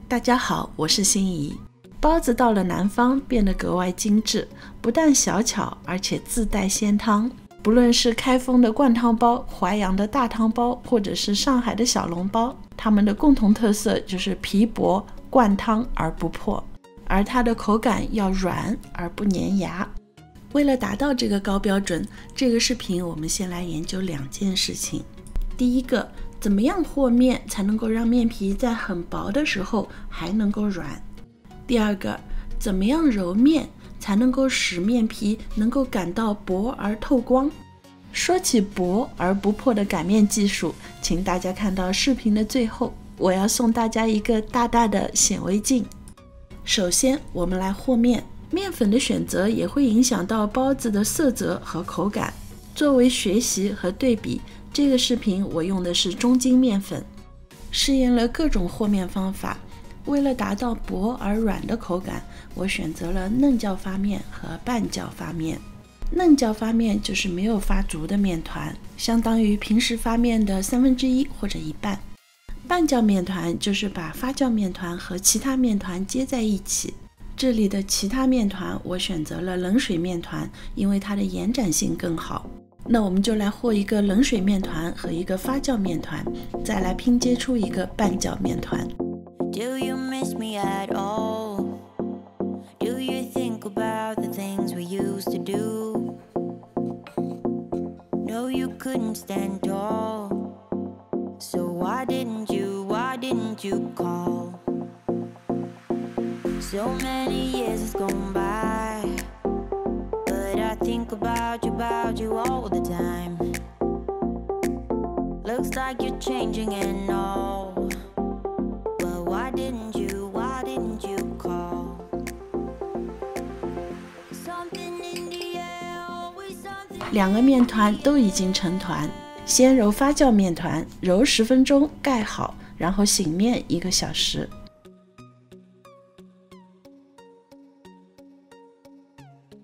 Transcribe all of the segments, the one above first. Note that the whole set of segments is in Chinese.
大家好，我是心怡。包子到了南方变得格外精致，不但小巧，而且自带鲜汤。不论是开封的灌汤包、淮扬的大汤包，或者是上海的小笼包，它们的共同特色就是皮薄、灌汤而不破，而它的口感要软而不粘牙。为了达到这个高标准，这个视频我们先来研究2件事情。第一个，怎么样和面才能够让面皮在很薄的时候还能够软？第二个，怎么样揉面才能够使面皮能够擀到薄而透光？说起薄而不破的擀面技术，请大家看到视频的最后，我要送大家一个大大的显微镜。首先，我们来和面，面粉的选择也会影响到包子的色泽和口感。作为学习和对比，这个视频我用的是中筋面粉，试验了各种和面方法。为了达到薄而软的口感，我选择了嫩酵发面和半酵发面。嫩酵发面就是没有发足的面团，相当于平时发面的1/3或者1半。半酵面团就是把发酵面团和其他面团接在一起。这里的其他面团我选择了冷水面团，因为它的延展性更好。那我们就来和一个冷水面团和一个发酵面团，再来拼接出一个半酵面团。Do you miss me at all? Do you think about the things we used to do? No, you couldn't stand tall. So why didn't you call? So many years has gone by, but I think about you all the time. Looks like you're changing and all.Why didn't you call? Something in the air, always something. 2个面团都已经成团，先揉发酵面团，揉10分钟盖好，然后醒面1个小时。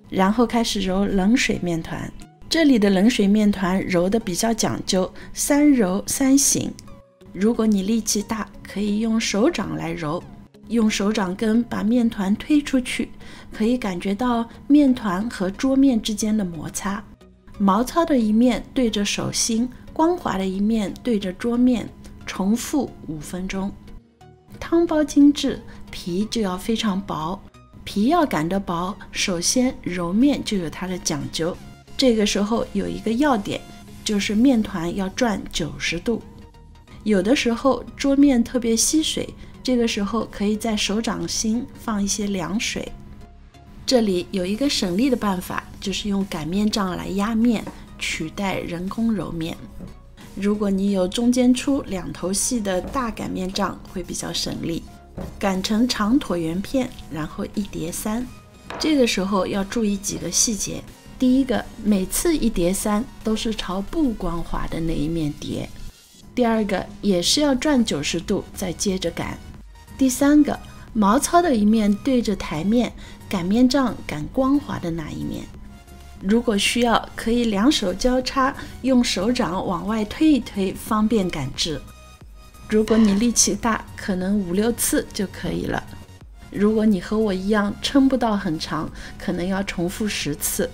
然后开始揉冷水面团，这里的冷水面团揉的比较讲究，3揉3醒。如果你力气大，可以用手掌来揉，用手掌根把面团推出去，可以感觉到面团和桌面之间的摩擦。毛糙的一面对着手心，光滑的一面对着桌面，重复5分钟。汤包精致，皮就要非常薄。皮要擀得薄，首先揉面就有它的讲究。这个时候有一个要点，就是面团要转90度。有的时候桌面特别吸水，这个时候可以在手掌心放一些凉水。这里有一个省力的办法，就是用擀面杖来压面，取代人工揉面。如果你有中间粗2头细的大擀面杖，会比较省力。擀成长椭圆片，然后1叠3。这个时候要注意几个细节。第一个，每次1叠3都是朝不光滑的那一面叠。第二个，也是要转90度再接着擀。第三个，毛糙的一面对着台面，擀面杖擀光滑的那一面。如果需要，可以2手交叉，用手掌往外推一推，方便擀制。如果你力气大，可能5、6次就可以了。如果你和我一样撑不到很长，可能要重复10次。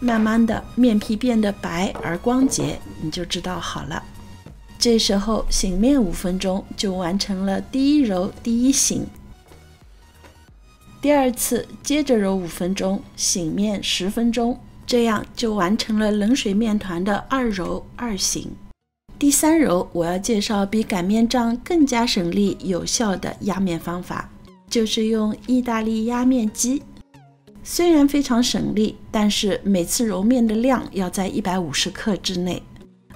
慢慢的，面皮变得白而光洁，你就知道好了。这时候醒面5分钟就完成了第1揉第1醒。第2次接着揉5分钟，醒面10分钟，这样就完成了冷水面团的2揉2醒。第3揉我要介绍比擀面杖更加省力有效的压面方法，就是用意大利压面机。虽然非常省力，但是每次揉面的量要在150克之内。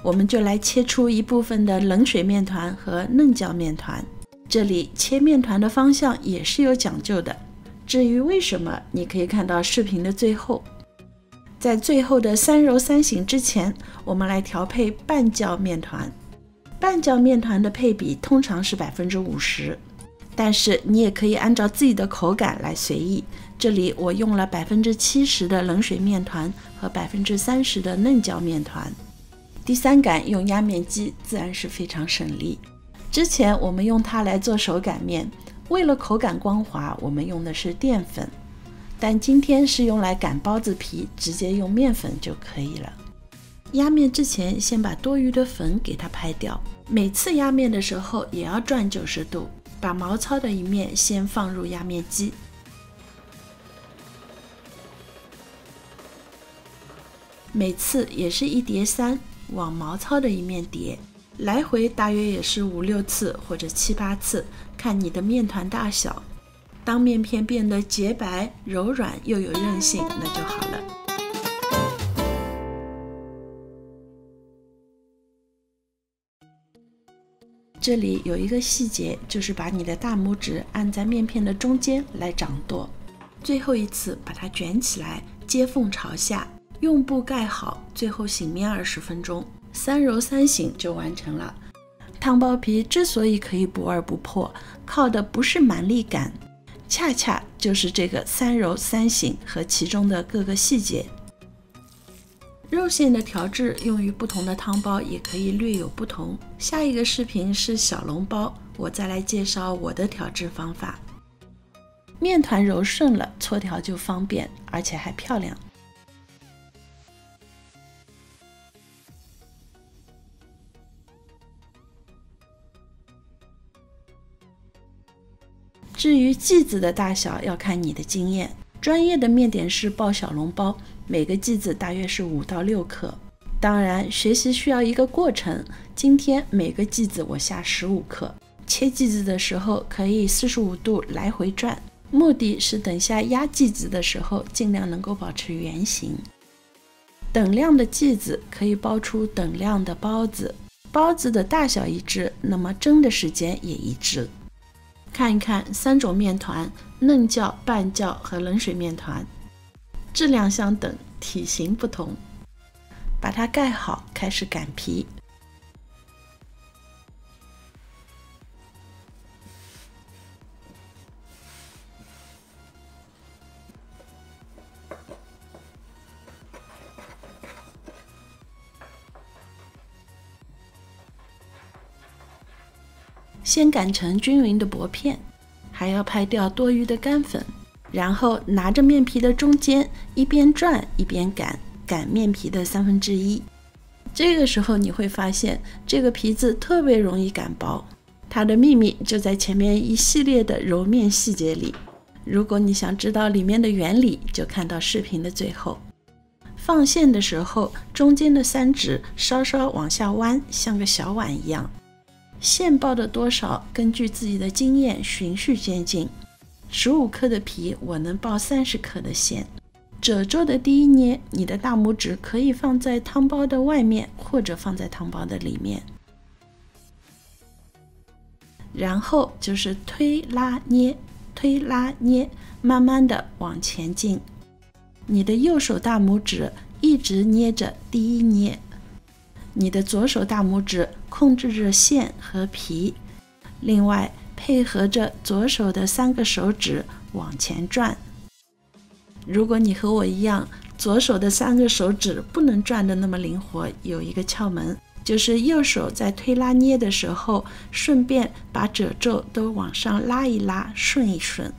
我们就来切出一部分的冷水面团和嫩酵面团。这里切面团的方向也是有讲究的，至于为什么，你可以看到视频的最后。在最后的3揉3醒之前，我们来调配半酵面团。半酵面团的配比通常是50%，但是你也可以按照自己的口感来随意。这里我用了70%的冷水面团和30%的嫩酵面团。第3杆用压面机自然是非常省力。之前我们用它来做手擀面，为了口感光滑，我们用的是淀粉，但今天是用来擀包子皮，直接用面粉就可以了。压面之前，先把多余的粉给它拍掉。每次压面的时候也要转90度，把毛糙的一面先放入压面机。每次也是1叠3，往毛糙的一面叠，来回大约也是5、6次或者7、8次，看你的面团大小。当面片变得洁白、柔软又有韧性，那就好了。这里有一个细节，就是把你的大拇指按在面片的中间来掌舵，最后一次把它卷起来，接缝朝下，用布盖好，最后醒面20分钟，3揉3醒就完成了。汤包皮之所以可以不二不破，靠的不是蛮力感，恰恰就是这个3揉3醒和其中的各个细节。肉馅的调制用于不同的汤包也可以略有不同。下一个视频是小笼包，我再来介绍我的调制方法。面团揉顺了，搓调就方便，而且还漂亮。至于剂子的大小要看你的经验，专业的面点师包小笼包，每个剂子大约是5到6克。当然，学习需要一个过程，今天每个剂子我下15克。切剂子的时候可以45度来回转，目的是等下压剂子的时候尽量能够保持圆形。等量的剂子可以包出等量的包子，包子的大小一致，那么蒸的时间也一致。看一看3种面团，嫩酵、半酵和冷水面团，质量相等，体型不同。把它盖好，开始擀皮。先擀成均匀的薄片，还要拍掉多余的干粉，然后拿着面皮的中间，一边转一边擀面皮的1/3。这个时候你会发现，这个皮子特别容易擀薄，它的秘密就在前面一系列的揉面细节里。如果你想知道里面的原理，就看到视频的最后。放馅的时候，中间的3指稍稍往下弯，像个小碗一样。馅包的多少，根据自己的经验循序渐进。15克的皮，我能包30克的馅。褶皱的第一捏，你的大拇指可以放在汤包的外面，或者放在汤包的里面。然后就是推拉捏，推拉捏，慢慢的往前进。你的右手大拇指一直捏着第一捏，你的左手大拇指控制着馅和皮，另外配合着左手的3个手指往前转。如果你和我一样，左手的3个手指不能转得那么灵活，有一个窍门，就是右手在推拉捏的时候，顺便把褶皱都往上拉一拉，顺一顺。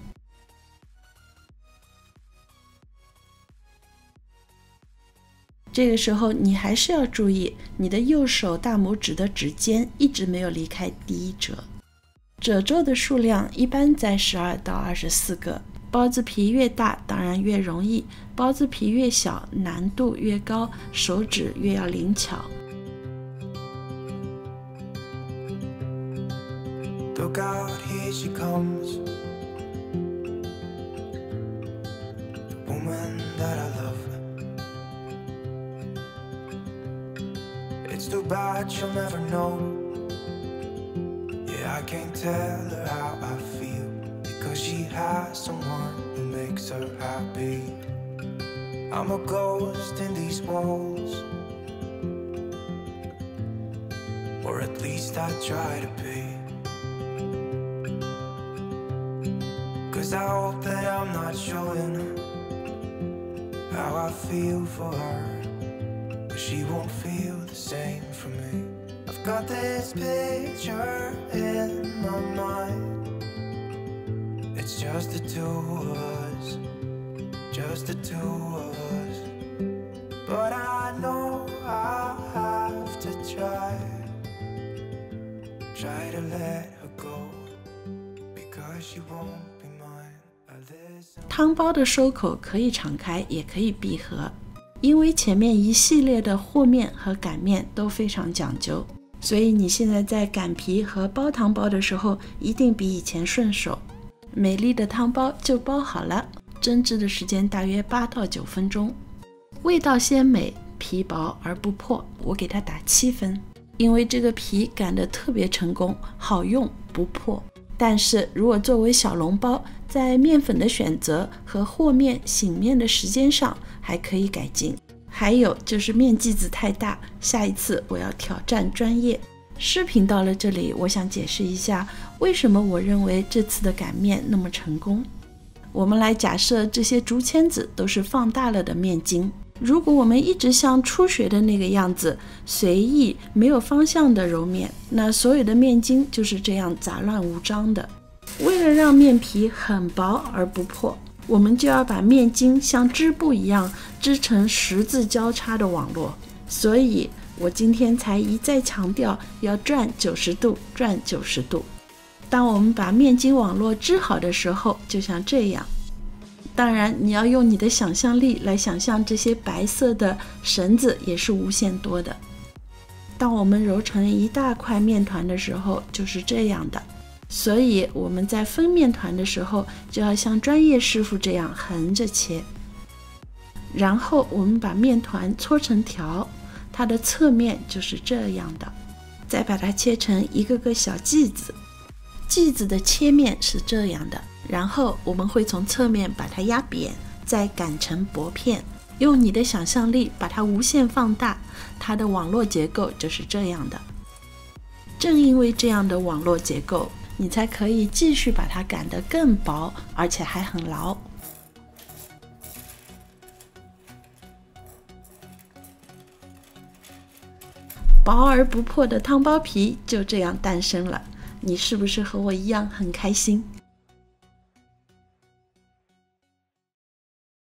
这个时候你还是要注意，你的右手大拇指的指尖一直没有离开第一褶。褶皱的数量一般在12到24个。包子皮越大，当然越容易；包子皮越小，难度越高，手指越要灵巧。Look out, here she comes, the woman that I love. It's too bad she'll never know. Yeah, I can't tell her how I feel, because she has someone who makes her happy. I'm a ghost in these walls, or at least I try to be. 'Cause I hope that I'm not showing how I feel for her, but she won't feel the same for me. I've got this picture in my mind just the two of us, just the two of us. But I know I have to try to let her go, because she won't be mine. I listen. 汤包的收口可以敞开，也可以闭合，因为前面一系列的和面和擀面都非常讲究，所以你现在在擀皮和包汤包的时候，一定比以前顺手。美丽的汤包就包好了，蒸制的时间大约8到9分钟，味道鲜美，皮薄而不破，我给它打7分，因为这个皮擀得特别成功，好用不破。但是如果作为小笼包，在面粉的选择和和面醒面的时间上还可以改进。还有就是面剂子太大，下一次我要挑战专业。视频到了这里，我想解释一下为什么我认为这次的擀面那么成功。我们来假设这些竹签子都是放大了的面筋，如果我们一直像初学的那个样子，随意没有方向的揉面，那所有的面筋就是这样杂乱无章的。为了让面皮很薄而不破，我们就要把面筋像织布一样织成十字交叉的网络。所以我今天才一再强调要转90度，转90度。当我们把面筋网络织好的时候，就像这样。当然你要用你的想象力来想象，这些白色的绳子也是无限多的。当我们揉成一大块面团的时候，就是这样的。所以我们在分面团的时候，就要像专业师傅这样横着切。然后我们把面团搓成条，它的侧面就是这样的，再把它切成一个个小剂子。剂子的切面是这样的，然后我们会从侧面把它压扁，再擀成薄片。用你的想象力把它无限放大，它的网络结构就是这样的。正因为这样的网络结构，你才可以继续把它擀得更薄，而且还很牢。薄而不破的汤包皮就这样诞生了，你是不是和我一样很开心？